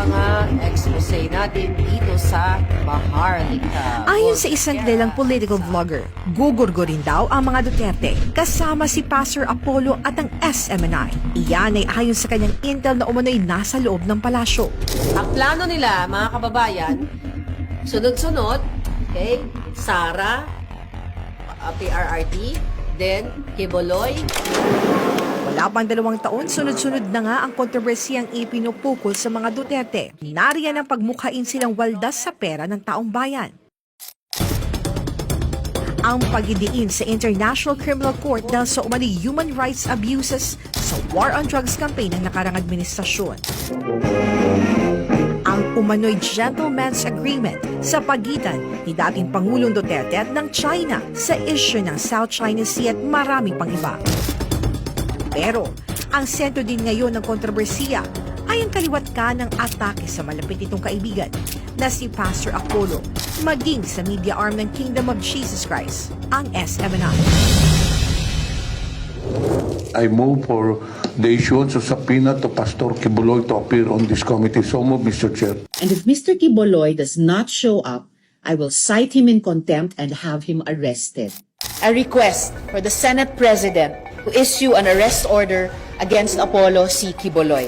mga expose natin dito sa Maharlika. Ayon sa isang kilalang political vlogger, gugurgurin daw ang mga Duterte kasama si Pastor Apollo at ang SMNI. Iyan ay ayon sa kanyang intel na umano'y nasa loob ng palasyo. Ang plano nila, mga kababayan, sunod-sunod, okay, Sara, PRRT, then Kiboloy. Wala pang 2 taon, sunod-sunod na nga ang kontrobersiyang ipinupukol sa mga Duterte. Nariyan ang pagmukhain silang waldas sa pera ng taong bayan. Ang pagdidiin sa International Criminal Court dahil sa umani human rights abuses sa war on drugs campaign ng nakarang administrasyon. Ang umano'y gentleman's agreement sa pagitan ni dating Pangulong Duterte at ng China sa issue ng South China Sea at marami pang iba. Pero ang sentro din ngayon ng kontrobersiya ay ang kaliwat ka ng atake sa malapit itong kaibigan na si Pastor Apollo maging sa media arm ng Kingdom of Jesus Christ, ang SMNI. I move for the issuance of subpoena to Pastor Kibuloy to appear on this committee. So move, Mr. Chair. And if Mr. Kiboloy does not show up, I will cite him in contempt and have him arrested. I request for the Senate President to issue an arrest order against Apollo C. Quiboloy.